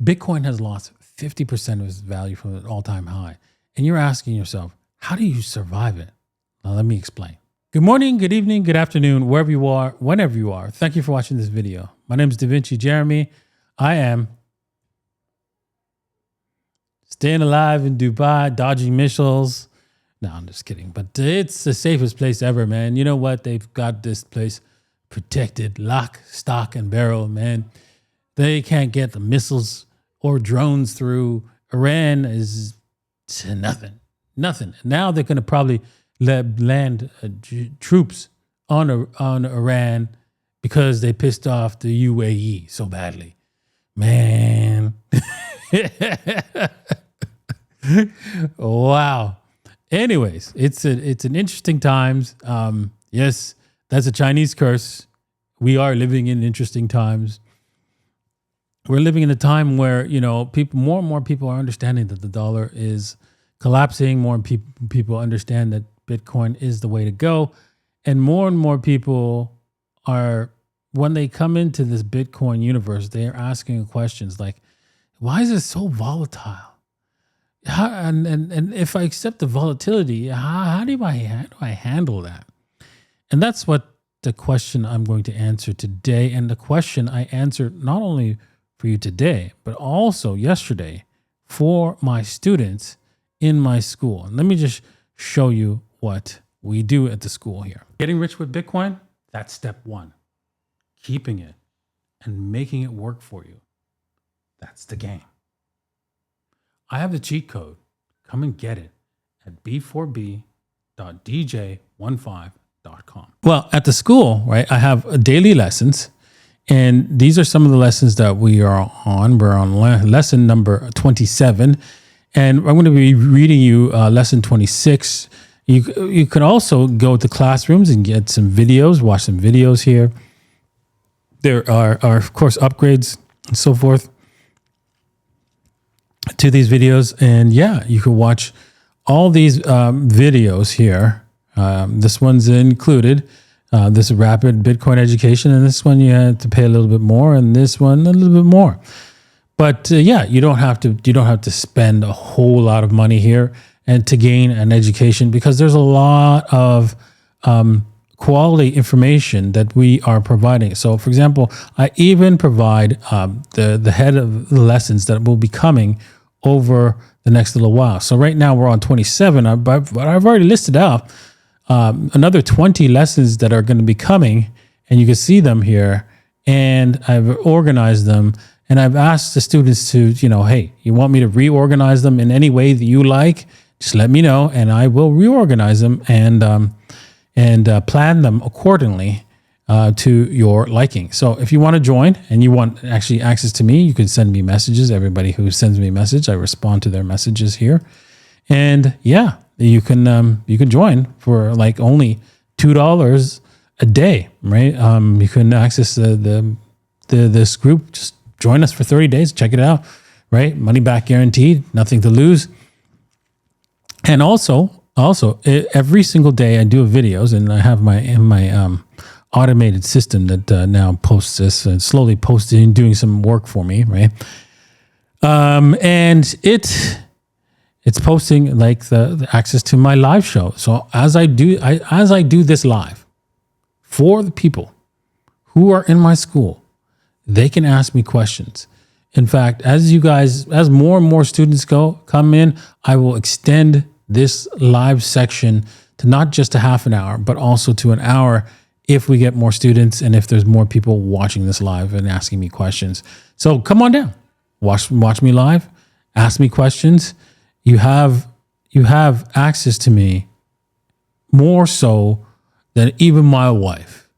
Bitcoin has lost 50% of its value from an all-time high. And you're asking yourself, how do you survive it? Now, let me explain. Good morning, good evening, good afternoon, wherever you are, whenever you are. Thank you for watching this video. My name is DaVinci Jeremy. I am staying alive in Dubai, dodging missiles. No, I'm just kidding. But it's the safest place ever, man. You know what? They've got this place protected, lock, stock, and barrel, man. They can't get the missiles or drones through. Iran is nothing. Now they're going to probably land troops on Iran because they pissed off the UAE so badly. Man. Wow. Anyways, it's an interesting times. Yes, that's a Chinese curse. We are living in interesting times. We're living in a time where, more and more people are understanding that the dollar is collapsing. More people understand that Bitcoin is the way to go. And more people are, when they come into this Bitcoin universe, they are asking questions like, why is it so volatile? And if I accept the volatility, how do I handle that? And that's what the question I'm going to answer today. And the question I answered not only for you today, but also yesterday for my students in my school. And let me just show you what we do at the school here. Getting rich with Bitcoin, that's step one. Keeping it and making it work for you. That's the game. I have the cheat code. Come and get it at b4b.dj15.com. Well, at the school, right, I have daily lessons. And these are some of the lessons that we are on. We're on lesson number 27. And I'm going to be reading you lesson 26. You could also go to classrooms and get some videos, watch some videos here. There are of course, upgrades and so forth to these videos. And yeah, you can watch all these videos here. This one's included. This is rapid Bitcoin education, and this one you have to pay a little bit more, and this one a little bit more. But yeah, you don't have to spend a whole lot of money here and to gain an education, because there's a lot of quality information that we are providing. So, for example, I even provide the head of the lessons that will be coming over the next little while. So right now we're on 27, but I've already listed out another 20 lessons that are going to be coming, and you can see them here. And I've organized them, and I've asked the students to, hey, you want me to reorganize them in any way that you like? Just let me know, and I will reorganize them and plan them accordingly to your liking. So if you want to join and you want actually access to me, you can send me messages. Everybody who sends me a message, I respond to their messages here. And yeah, you can join for like only $2 a day, right? You can access this group. Just join us for 30 days. Check it out, right? Money back guaranteed, nothing to lose. And also every single day I do videos, and I have my automated system that now posts this and slowly posting, doing some work for me, right? And it's posting like the access to my live show. So as I do this live for the people who are in my school, they can ask me questions. In fact, as more and more students come in, I will extend this live section to not just a half an hour, but also to an hour if we get more students and if there's more people watching this live and asking me questions. So come on down, watch me live, ask me questions. You have access to me more so than even my wife.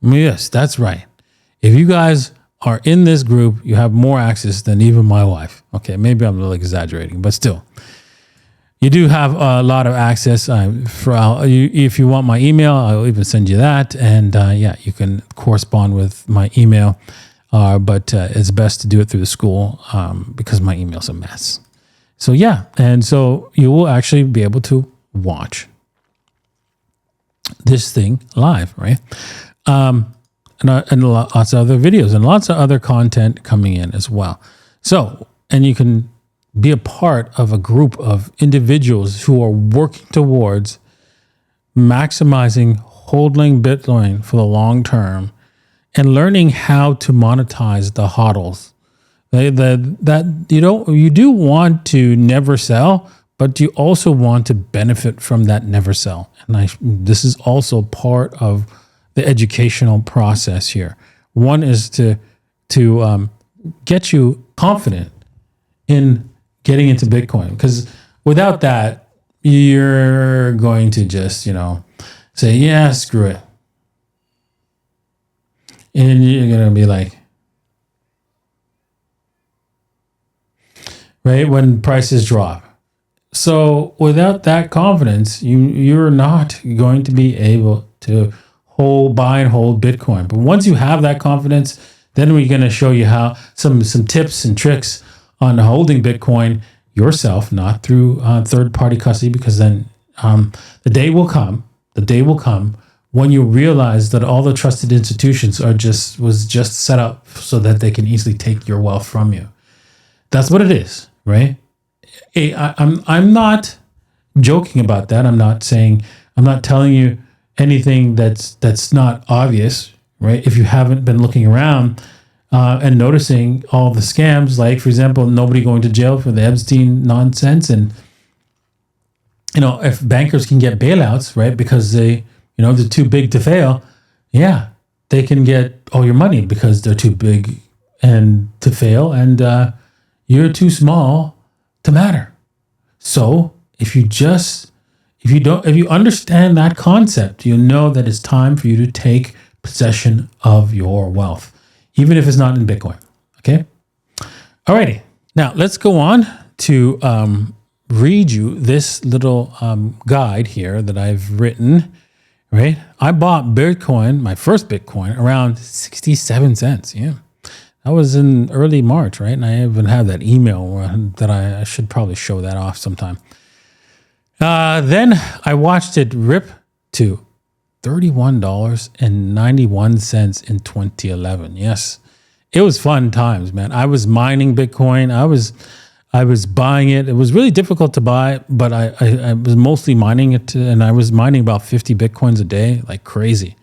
Yes, that's right. If you guys are in this group, you have more access than even my wife. Okay, maybe I'm a little exaggerating, but still. You do have a lot of access. If you want my email, I'll even send you that. And yeah, you can correspond with my email. But it's best to do it through the school because my email's a mess. So yeah, and so you will actually be able to watch this thing live, right? And lots of other videos and lots of other content coming in as well. So, and you can be a part of a group of individuals who are working towards maximizing holding Bitcoin for the long term and learning how to monetize the hodls. That you do want to never sell, but you also want to benefit from that never sell. And this is also part of the educational process here. One is to get you confident in getting into Bitcoin, because without that, you're going to just say, yeah, screw it, and you're gonna be like, right, when prices drop. So without that confidence, you're not going to be able to buy and hold Bitcoin. But once you have that confidence, then we're going to show you how some tips and tricks on holding Bitcoin yourself, not through third-party custody, because then the day will come when you realize that all the trusted institutions was just set up so that they can easily take your wealth from you. That's what it is, right? I'm not joking about that. I'm not telling you anything that's not obvious, right? If you haven't been looking around and noticing all the scams, like, for example, nobody going to jail for the Epstein nonsense, and if bankers can get bailouts, right, because they're too big to fail, yeah, they can get all your money because they're too big and to fail, and you're too small to matter. So if you understand that concept, you know that it's time for you to take possession of your wealth, even if it's not in Bitcoin. Okay. Alrighty. Now let's go on to read you this little guide here that I've written. Right. I bought Bitcoin, my first Bitcoin, around 67 cents. Yeah. That was in early March, right? And I even have that email that I should probably show that off sometime. Then I watched it rip to $31.91 in 2011. Yes, it was fun times, man. I was mining Bitcoin. I was buying it. It was really difficult to buy, but I was mostly mining it, and I was mining about 50 Bitcoins a day, like crazy.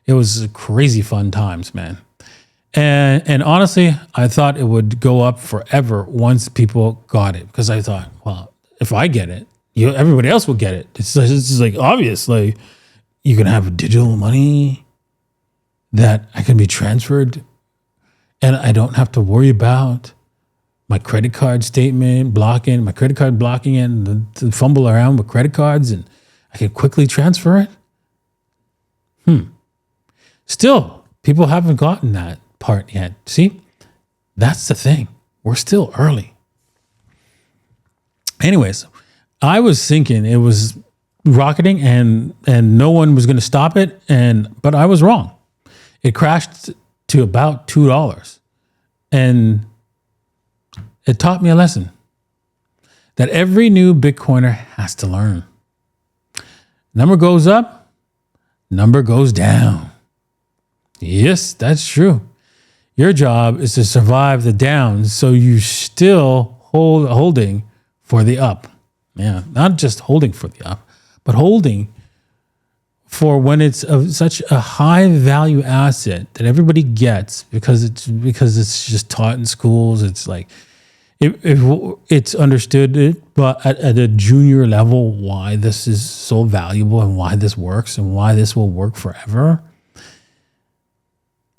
It was crazy fun times, man. And honestly, I thought it would go up forever once people got it, because I thought, well, if I get it, everybody else will get it. It's just like obvious. Like, you can have digital money that I can be transferred, and I don't have to worry about my credit card statement blocking, my credit card blocking it, and to fumble around with credit cards, and I can quickly transfer it. Still, people haven't gotten that part yet. See, that's the thing. We're still early. Anyways, I was thinking it was rocketing and no one was going to stop it, but I was wrong. It crashed to about $2, and it taught me a lesson that every new Bitcoiner has to learn. Number goes up, number goes down. Yes, that's true. Your job is to survive the downs, so you still holding for the up. Yeah, not just holding for the up, but holding for when it's such a high value asset that everybody gets because it's just taught in schools. It's like it's understood, but at a junior level, why this is so valuable and why this works and why this will work forever.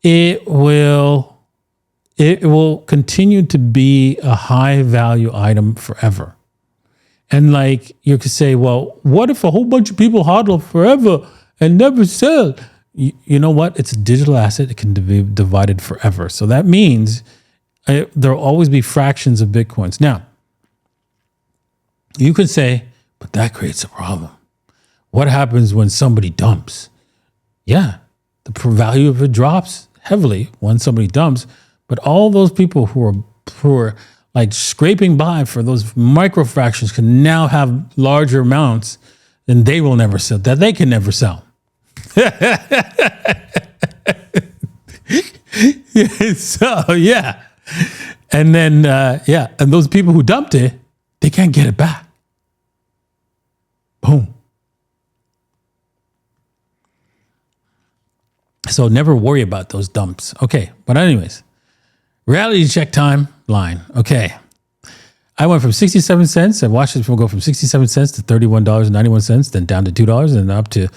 It will continue to be a high value item forever. And like, you could say, well, what if a whole bunch of people hodl forever and never sell? You know what? It's a digital asset. It can be divided forever. So that means there'll always be fractions of Bitcoins. Now, you could say, but that creates a problem. What happens when somebody dumps? Yeah, the value of it drops heavily when somebody dumps. But all those people who are like scraping by for those micro fractions can now have larger amounts, and they will never sell, that they can never sell. So yeah. And then, and those people who dumped it, they can't get it back. Boom. So never worry about those dumps. Okay, but anyways, reality check time line. Okay. I went from 67 cents. I watched it go from 67 cents to $31.91, then down to $2, and up to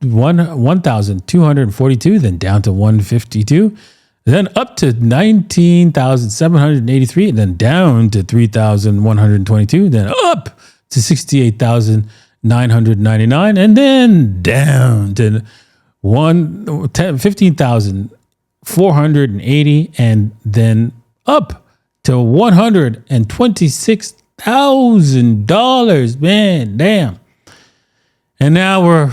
1,242, then down to 152, then up to 19,783, and then down to 3,122, then up to 68,999, and then down to 15,480, and then up to $126,000, man, damn. And now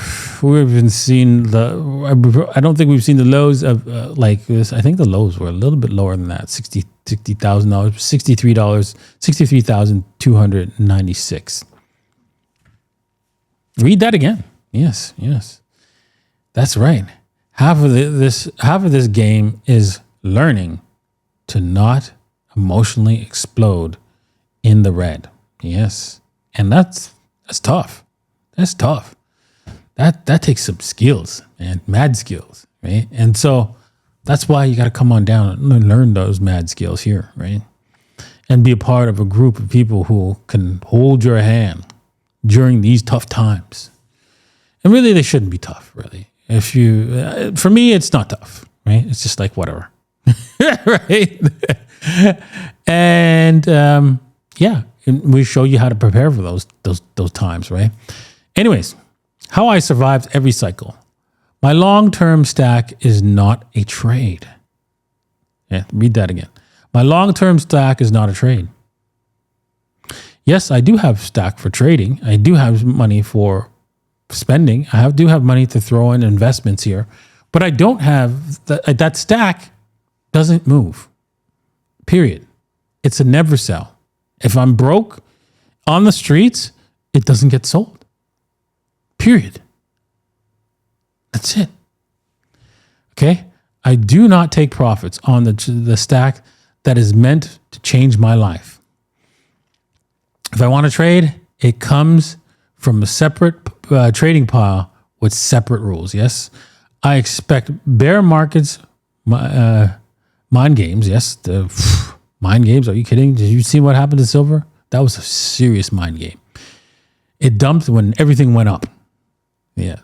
we've been seeing I don't think we've seen the lows of like this. I think the lows were a little bit lower than that, $60,000, $63,296. Read that again. Yes, that's right. Half of this game is learning to not emotionally explode in the red. Yes. And that's tough. That's tough. That takes some skills, man, mad skills, right? And so that's why you got to come on down and learn those mad skills here, right? And be a part of a group of people who can hold your hand during these tough times. And really, they shouldn't be tough, really. For me, it's not tough, right? It's just like whatever, right? And we show you how to prepare for those times, right? Anyways, how I survived every cycle. My long-term stack is not a trade. Yeah, read that again. My long-term stack is not a trade. Yes, I do have stack for trading. I do have money for spending. I do have money to throw in investments here, but I don't have that stack doesn't move. Period. It's a never sell. If I'm broke on the streets, it doesn't get sold. Period. That's it. Okay? I do not take profits on the stack that is meant to change my life. If I want to trade, it comes from a separate trading pile with separate rules. Yes? I expect bear markets, mind games. Yes? Mind games. Are you kidding? Did you see what happened to silver? That was a serious mind game. It dumped when everything went up. Yeah.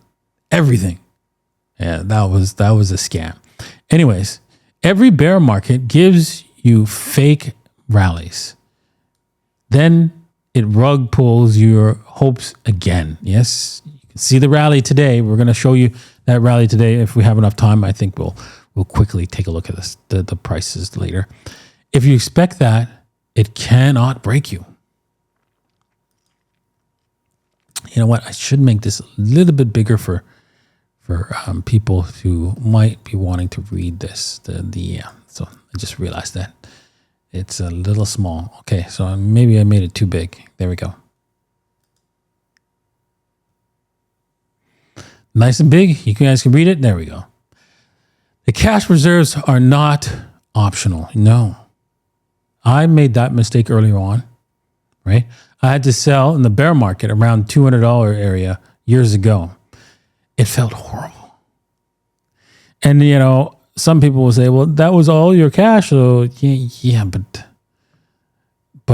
Everything. Yeah, that was a scam. Anyways, every bear market gives you fake rallies. Then it rug pulls your hopes again. Yes. You can see the rally today. We're going to show you that rally today. If we have enough time, I think we'll quickly take a look at this, the prices later. If you expect that, it cannot break you. You know what? I should make this a little bit bigger for people who might be wanting to read this. So I just realized that it's a little small. Okay, so maybe I made it too big. There we go. Nice and big. You guys can read it. There we go. The cash reserves are not optional. No. I made that mistake earlier on, right? I had to sell in the bear market around $200 area years ago. It felt horrible. And, some people will say, well, that was all your cash. So yeah, but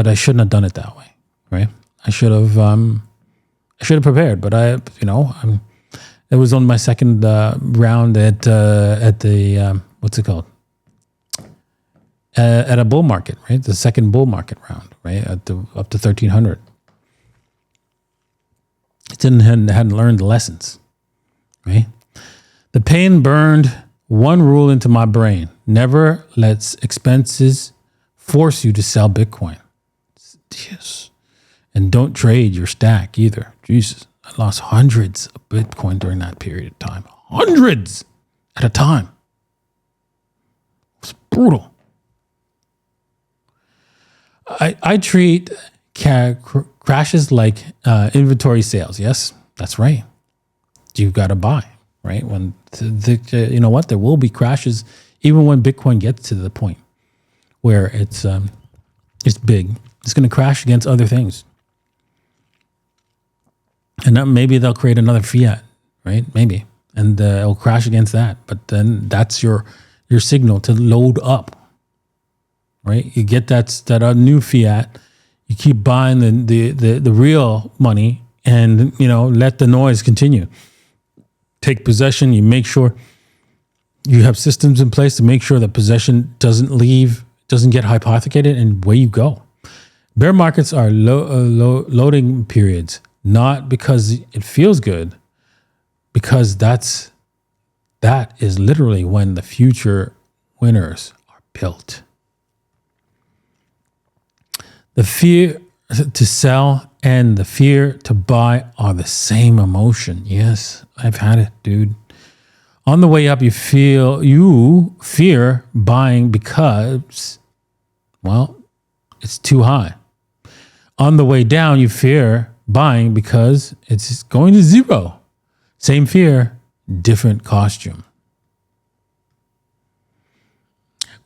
I shouldn't have done it that way, right? I should have prepared, but it was on my second round at the, what's it called? At a bull market, right? The second bull market round, right? Up to 1,300. Hadn't learned the lessons, right? The pain burned one rule into my brain: never let expenses force you to sell Bitcoin. Yes, and don't trade your stack either. Jesus, I lost hundreds of Bitcoin during that period of time. Hundreds at a time. It was brutal. I treat crashes like inventory sales. Yes, that's right. You've got to buy, right? When you know what? There will be crashes even when Bitcoin gets to the point where it's big. It's going to crash against other things. And then maybe they'll create another fiat, right? Maybe. And it'll crash against that. But then that's your signal to load up, right? You get that new fiat. You keep buying the real money and, let the noise continue. Take possession. You make sure you have systems in place to make sure that possession doesn't get hypothecated, and away you go. Bear markets are loading periods, not because it feels good, because that is literally when the future winners are built. The fear to sell and the fear to buy are the same emotion. Yes, I've had it, dude. On the way up, you fear buying because, well, it's too high. On the way down, you fear buying because it's going to zero. Same fear, different costume.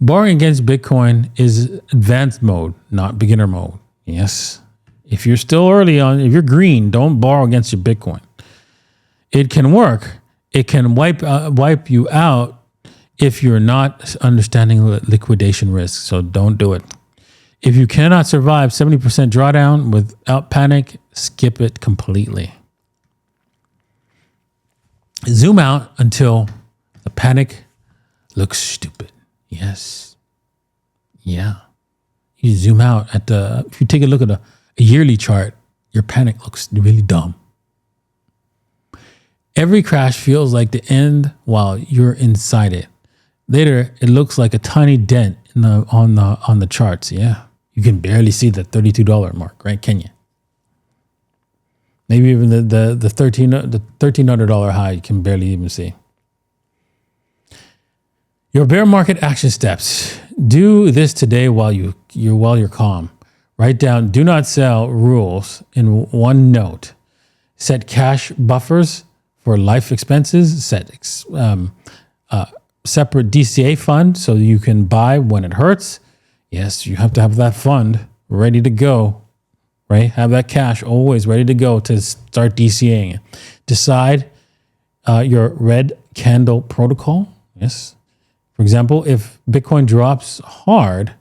Borrowing against Bitcoin is advanced mode, not beginner mode. Yes. If you're still early on, if you're green, don't borrow against your Bitcoin. It can work. It can wipe you out if you're not understanding liquidation risk. So don't do it. If you cannot survive 70% drawdown without panic, skip it completely. Zoom out until the panic looks stupid. Yes. Yeah. You zoom out if you take a look at a yearly chart, your panic looks really dumb. Every crash feels like the end while you're inside it. Later, it looks like a tiny dent on the charts. Yeah. You can barely see the $32 mark, right? Can you? Maybe even the $1,300 high you can barely even see. Your bear market action steps. Do this today while you're calm. Write down do not sell rules in one note. Set cash buffers for life expenses. Set separate DCA fund so you can buy when it hurts. Yes, you have to have that fund ready to go, right? Have that cash always ready to go to start DCAing it. Decide your red candle protocol. Yes. For example, if Bitcoin drops hard,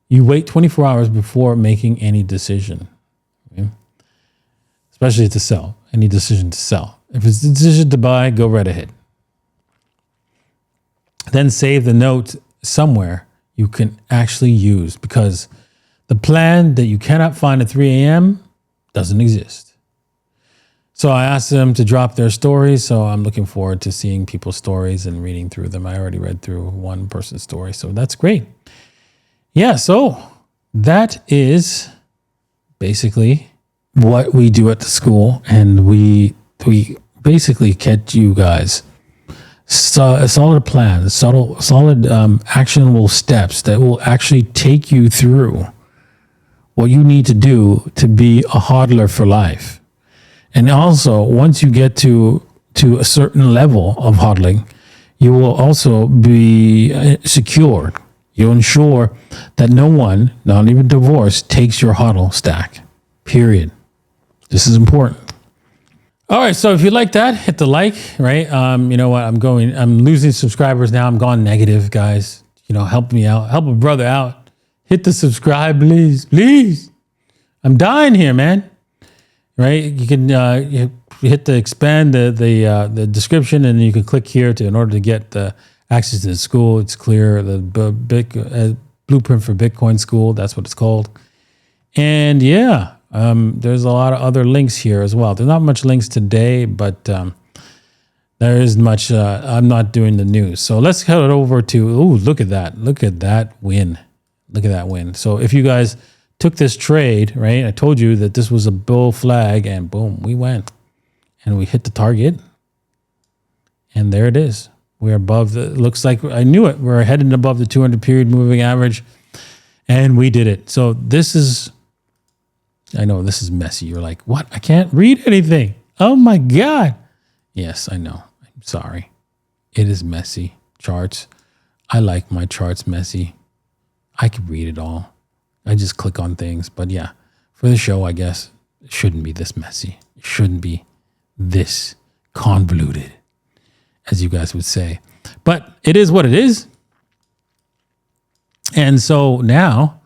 you wait 24 hours before making any decision, okay? Especially to sell, any decision to sell. If it's a decision to buy, go right ahead. Then save the note somewhere you can actually use, because the plan that you cannot find at 3 a.m. doesn't exist. So I asked them to drop their stories. So I'm looking forward to seeing people's stories and reading through them. I already read through one person's story, so that's great. Yeah, so that is basically what we do at the school, and we basically get you guys a solid plan, solid actionable steps that will actually take you through what you need to do to be a hodler for life. And also, once you get to a certain level of hodling, you will also be secured. You'll ensure that no one, not even divorce, takes your hodl stack. Period. This is important. All right, so if you like that, hit the like, right? You know what? I'm losing subscribers now. I'm gone negative, guys. Help me out. Help a brother out. Hit the subscribe, please. Please. I'm dying here, man. Right? You can you hit the expand the description, and you can click here in order to get the access to the school. It's clear, the blueprint for Bitcoin school. That's what it's called. And yeah, there's a lot of other links here as well. There's not much links today, but there isn't much. I'm not doing the news. So let's head over to, look at that. Look at that win. Look at that win. So if you guys took this trade, right? I told you that this was a bull flag, and boom, we went. And we hit the target. And there it is. We're above looks like, I knew it. We're heading above the 200 period moving average. And we did it. So I know this is messy. You're like, what? I can't read anything. Oh my God. Yes, I know. I'm sorry. It is messy. Charts. I like my charts messy. I could read it all. I just click on things. But yeah, for the show, I guess it shouldn't be this messy. It shouldn't be this convoluted, as you guys would say. But it is what it is. And so now,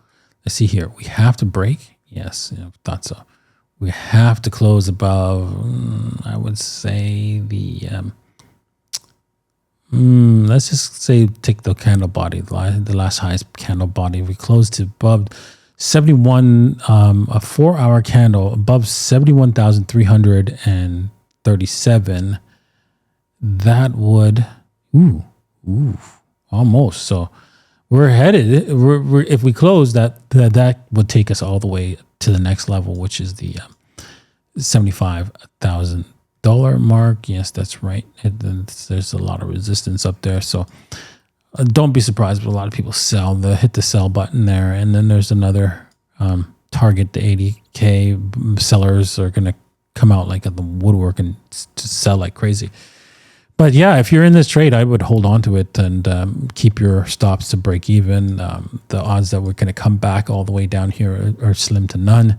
let's see here. We have to break. Yes, I thought so. We have to close above, I would say the, let's just say take the candle body, the last highest candle body. We close to above 71, a 4-hour candle above 71,337. That would, almost. So we're headed. We're if we close that would take us all the way to the next level, which is the $75,000 mark. Yes, that's right. There's a lot of resistance up there. So don't be surprised if a lot of people hit the sell button there. And then there's another target, the 80K sellers are going to come out like at the woodwork and sell like crazy. But yeah, if you're in this trade, I would hold on to it and keep your stops to break even. The odds that we're going to come back all the way down here are slim to none.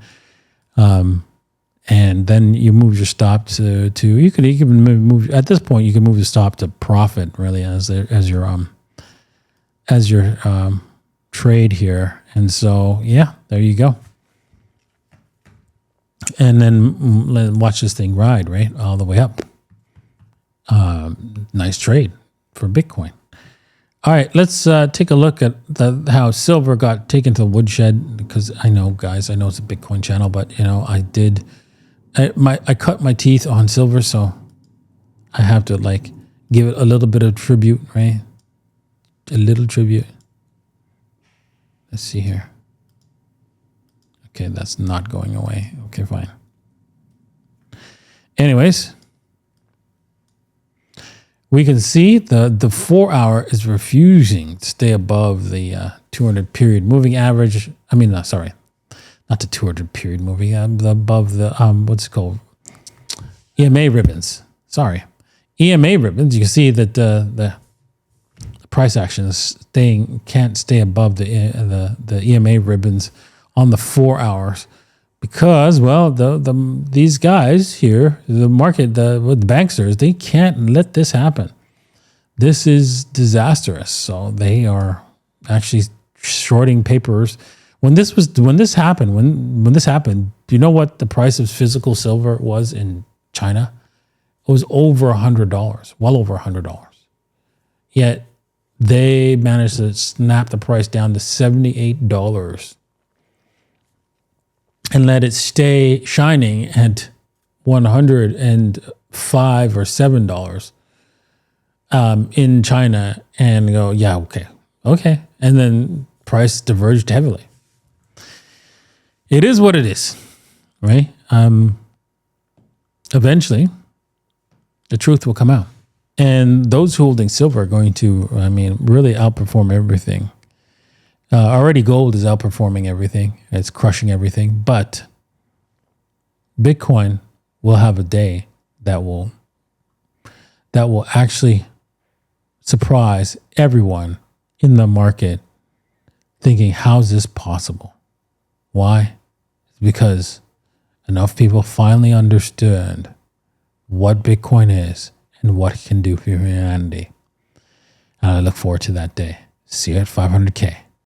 And then you move your stop to you can move at this point. You can move the stop to profit really as your trade here. And so yeah, there you go. And then watch this thing ride right all the way up. Nice trade for Bitcoin. All right, let's take a look at how silver got taken to the woodshed, because I know, guys, I know it's a Bitcoin channel, but I cut my teeth on silver, so I have to give it a little bit of tribute, right? A little tribute. Let's see here. Okay, that's not going away. Okay, fine. Anyways, we can see the 4 hour is refusing to stay above the 200 period moving average. I mean, sorry, not the 200 period moving, above the, what's it called? EMA ribbons. Sorry. EMA ribbons. You can see that the price action is can't stay above the EMA ribbons on the 4 hours. Because, well, these guys here, the market, the banksters, they can't let this happen. This is disastrous. So they are actually shorting papers. When this happened, do you know what the price of physical silver was in China? It was over $100, well over $100. Yet they managed to snap the price down to $78. And let it stay shining at $105 or $7 in China, and go, yeah, okay, and then price diverged heavily. It is what it is, right? Eventually, the truth will come out, and those holding silver are going to, really outperform everything. Already gold is outperforming everything. It's crushing everything. But Bitcoin will have a day that will actually surprise everyone in the market thinking, how's this possible? Why? It's because enough people finally understood what Bitcoin is and what it can do for humanity. And I look forward to that day. See you at 500K.